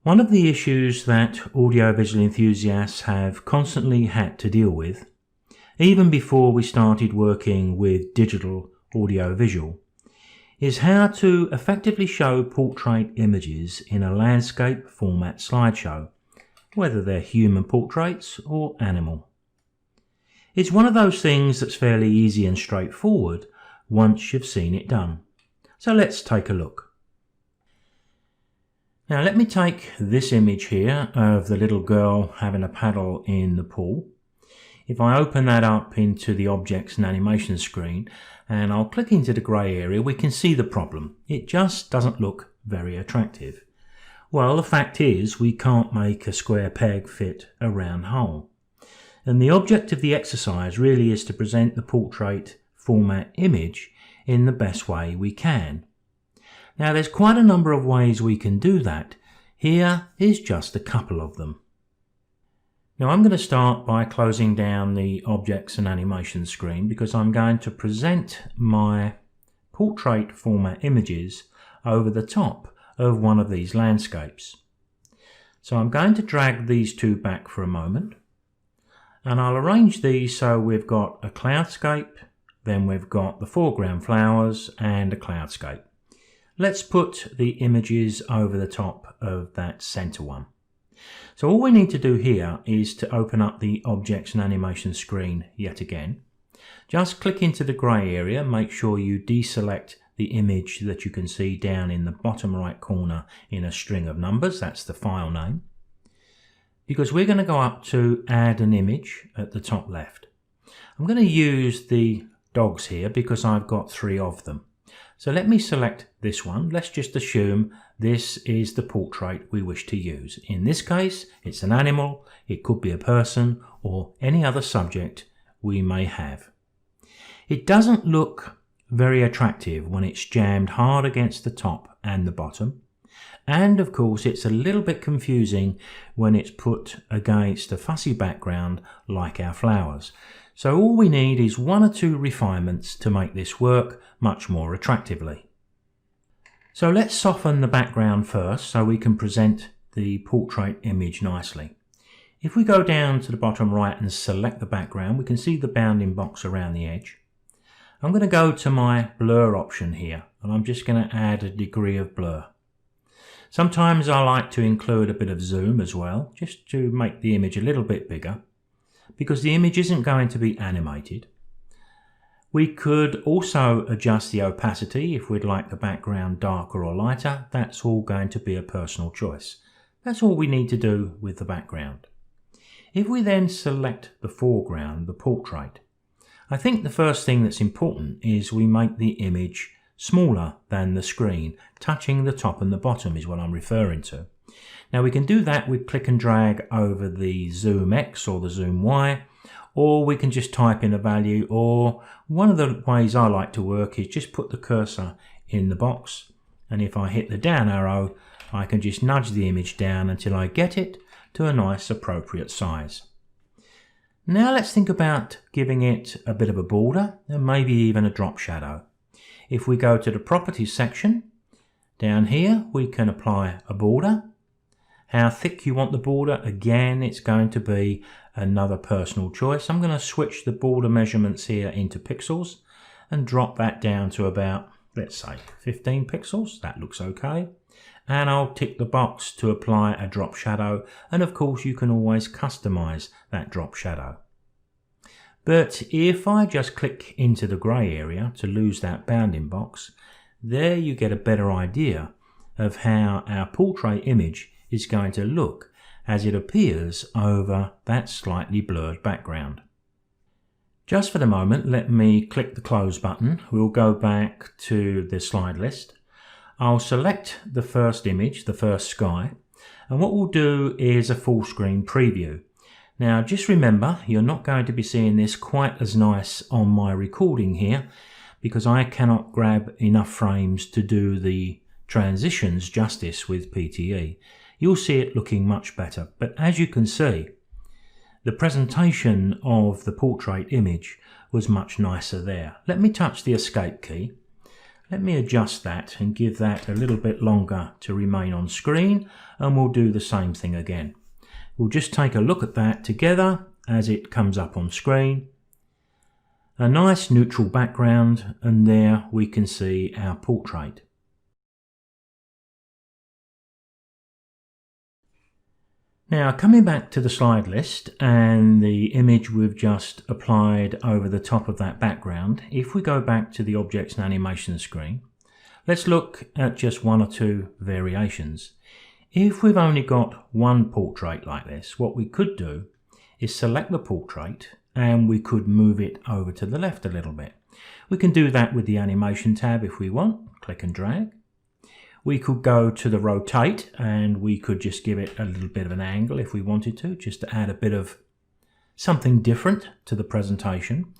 One of the issues that audiovisual enthusiasts have constantly had to deal with, even before we started working with digital audiovisual, is how to effectively show portrait images in a landscape format slideshow, whether they're human portraits or animal. It's one of those things that's fairly easy and straightforward once you've seen it done. So let's take a look. Now let me take this image here of the little girl having a paddle in the pool. If I open that up into the objects and animation screen and I'll click into the grey area, we can see the problem. It just doesn't look very attractive. Well, the fact is we can't make a square peg fit a round hole. And the object of the exercise really is to present the portrait format image in the best way we can. Now there's quite a number of ways we can do that. Here is just a couple of them. Now I'm going to start by closing down the objects and animation screen because I'm going to present my portrait format images over the top of one of these landscapes. So I'm going to drag these two back for a moment and I'll arrange these so we've got a cloudscape, then we've got the foreground flowers and a cloudscape. Let's put the images over the top of that center one. So all we need to do here is to open up the objects and animation screen yet again. Just click into the grey area, make sure you deselect the image that you can see down in the bottom right corner in a string of numbers, that's the file name. Because we're going to go up to add an image at the top left. I'm going to use the dogs here because I've got 3 of them. So let me select this one. Let's just assume this is the portrait we wish to use. In this case, it's an animal, it could be a person, or any other subject we may have. It doesn't look very attractive when it's jammed hard against the top and the bottom. And of course, it's a little bit confusing when it's put against a fussy background like our flowers. So all we need is 1 or 2 refinements to make this work much more attractively. So let's soften the background first so we can present the portrait image nicely. If we go down to the bottom right and select the background, we can see the bounding box around the edge. I'm going to go to my blur option here and I'm just going to add a degree of blur. Sometimes I like to include a bit of zoom as well, just to make the image a little bit bigger, because the image isn't going to be animated. We could also adjust the opacity if we'd like the background darker or lighter. That's all going to be a personal choice. That's all we need to do with the background. If we then select the foreground, the portrait, I think the first thing that's important is we make the image smaller than the screen, touching the top and the bottom is what I'm referring to. Now we can do that with click and drag over the zoom X or the zoom Y, or we can just type in a value, or one of the ways I like to work is just put the cursor in the box, and if I hit the down arrow I can just nudge the image down until I get it to a nice appropriate size. Now let's think about giving it a bit of a border and maybe even a drop shadow. If we go to the properties section, down here we can apply a border. How thick you want the border, again it's going to be another personal choice. I'm going to switch the border measurements here into pixels and drop that down to about, let's say, 15 pixels. That looks okay. And I'll tick the box to apply a drop shadow, and of course you can always customize that drop shadow. But if I just click into the grey area to lose that bounding box, there you get a better idea of how our portrait image is going to look as it appears over that slightly blurred background. Just for the moment, let me click the close button. We'll go back to the slide list. I'll select the first image, the first sky, and what we'll do is a full screen preview. Now just remember, you're not going to be seeing this quite as nice on my recording here because I cannot grab enough frames to do the transitions justice with PTE. You'll see it looking much better, but as you can see, the presentation of the portrait image was much nicer there. Let me touch the escape key. Let me adjust that and give that a little bit longer to remain on screen, and we'll do the same thing again. We'll just take a look at that together as it comes up on screen. A nice neutral background, and there we can see our portrait. Now, coming back to the slide list and the image we've just applied over the top of that background, if we go back to the Objects and Animation screen, let's look at just one or two variations. If we've only got one portrait like this, what we could do is select the portrait and we could move it over to the left a little bit. We can do that with the Animation tab if we want, click and drag. We could go to the rotate and we could just give it a little bit of an angle if we wanted to, just to add a bit of something different to the presentation.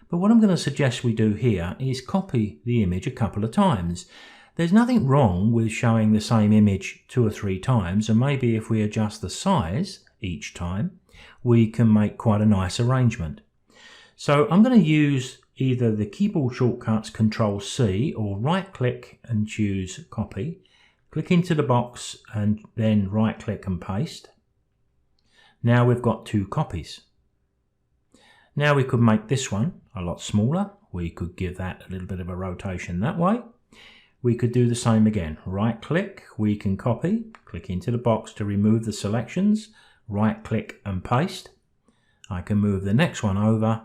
But what I'm going to suggest we do here is copy the image a couple of times. There's nothing wrong with showing the same image 2 or 3 times, and maybe if we adjust the size each time, we can make quite a nice arrangement. So I'm going to use either the keyboard shortcuts Control-C or right-click and choose Copy. Click into the box and then right-click and paste. Now we've got 2 copies. Now we could make this one a lot smaller. We could give that a little bit of a rotation that way. We could do the same again. Right-click, we can copy. Click into the box to remove the selections. Right-click and paste. I can move the next one over.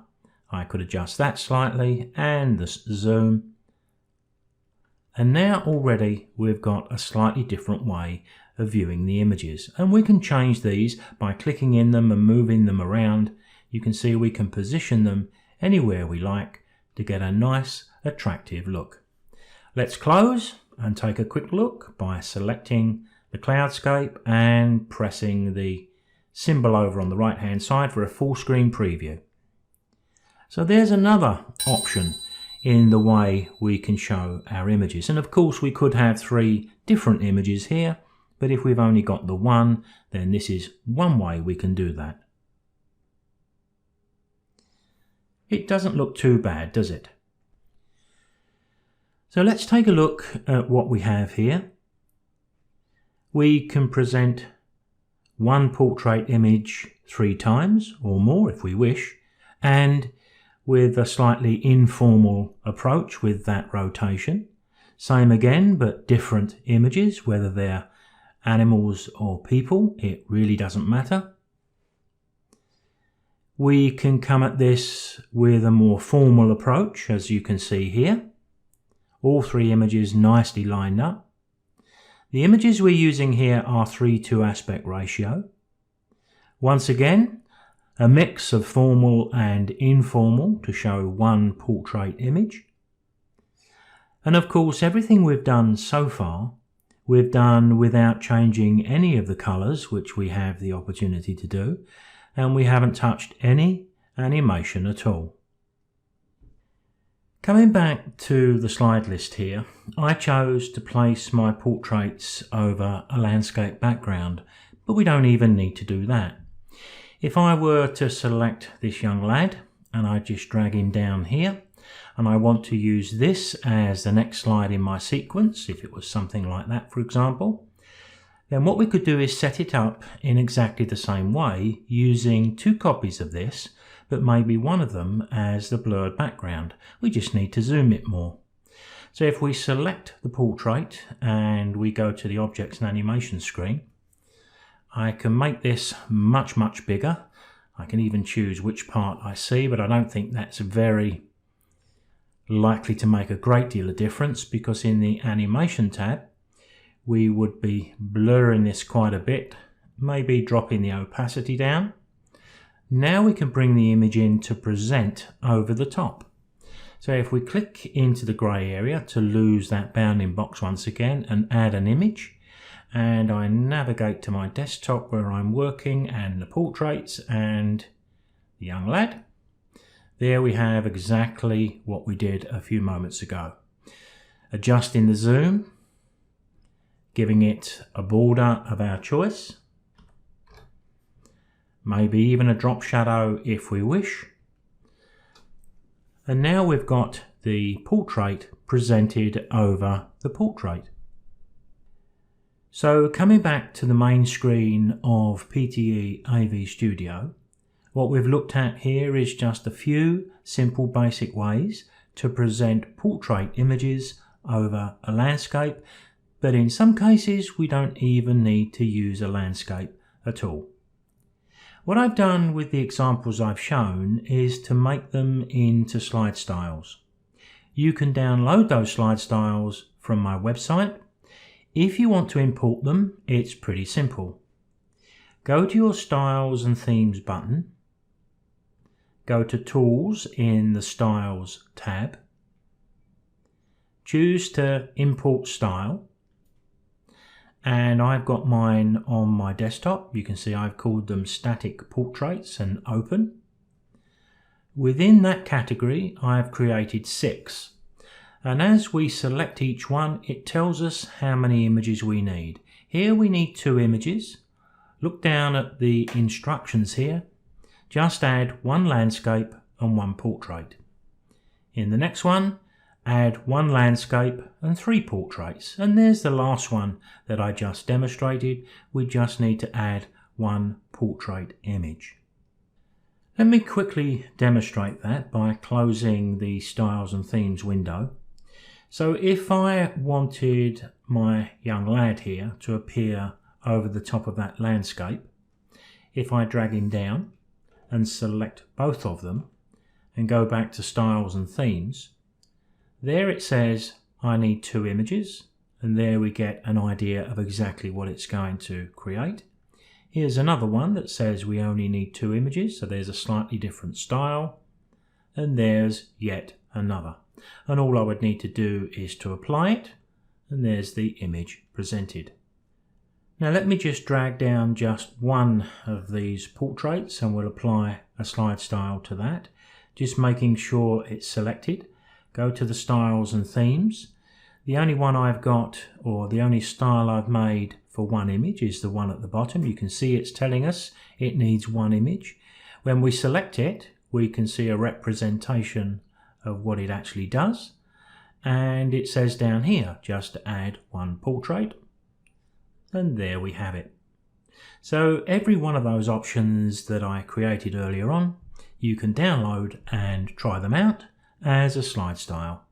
I could adjust that slightly and the zoom. And now already we've got a slightly different way of viewing the images. And we can change these by clicking in them and moving them around. You can see we can position them anywhere we like to get a nice, attractive look. Let's close and take a quick look by selecting the cloudscape and pressing the symbol over on the right hand side for a full screen preview. So there's another option in the way we can show our images. And of course we could have 3 different images here, but if we've only got the one, then this is one way we can do that. It doesn't look too bad, does it? So let's take a look at what we have here. We can present one portrait image 3 times or more if we wish, and with a slightly informal approach with that rotation. Same again, but different images, whether they're animals or people, it really doesn't matter. We can come at this with a more formal approach, as you can see here. All 3 images nicely lined up. The images we're using here are 3:2 aspect ratio. Once again, a mix of formal and informal to show one portrait image. And of course, everything we've done so far, we've done without changing any of the colours, which we have the opportunity to do, and we haven't touched any animation at all. Coming back to the slide list here, I chose to place my portraits over a landscape background, but we don't even need to do that. If I were to select this young lad and I just drag him down here, and I want to use this as the next slide in my sequence, if it was something like that for example, then what we could do is set it up in exactly the same way using 2 copies of this, but maybe one of them as the blurred background. We just need to zoom it more. So if we select the portrait and we go to the Objects and Animation screen, I can make this much bigger. I can even choose which part I see, but I don't think that's very likely to make a great deal of difference, because in the Animation tab we would be blurring this quite a bit, maybe dropping the opacity down. Now we can bring the image in to present over the top. So if we click into the grey area to lose that bounding box once again and add an image, and I navigate to my desktop where I'm working and the portraits and the young lad, there we have exactly what we did a few moments ago. Adjusting the zoom, giving it a border of our choice, maybe even a drop shadow if we wish. And now we've got the portrait presented over the portrait. So coming back to the main screen of PTE-AV-Studio, what we've looked at here is just a few simple basic ways to present portrait images over a landscape, but in some cases we don't even need to use a landscape at all. What I've done with the examples I've shown is to make them into slide styles. You can download those slide styles from my website. If you want to import them, it's pretty simple. Go to your Styles and Themes button. Go to Tools in the Styles tab. Choose to import style. And I've got mine on my desktop. You can see I've called them Static Portraits and Open. Within that category, I've created 6. And as we select each one, it tells us how many images we need. Here we need 2 images. Look down at the instructions here. Just add 1 landscape and 1 portrait. In the next one, add 1 landscape and 3 portraits. And there's the last one that I just demonstrated. We just need to add 1 portrait image. Let me quickly demonstrate that by closing the Styles and Themes window. So if I wanted my young lad here to appear over the top of that landscape, if I drag him down and select both of them and go back to Styles and Themes, there it says I need 2 images, and there we get an idea of exactly what it's going to create. Here's another one that says we only need 2 images, so there's a slightly different style, and there's yet another. And all I would need to do is to apply it, and there's the image presented. Now let me just drag down just one of these portraits and we'll apply a slide style to that, just making sure it's selected. Go to the Styles and Themes. The only one I've got, or the only style I've made for 1 image, is the one at the bottom. You can see it's telling us it needs 1 image. When we select it, we can see a representation of what it actually does, and it says down here just to add 1 portrait, and there we have it. So every one of those options that I created earlier on, you can download and try them out as a slide style.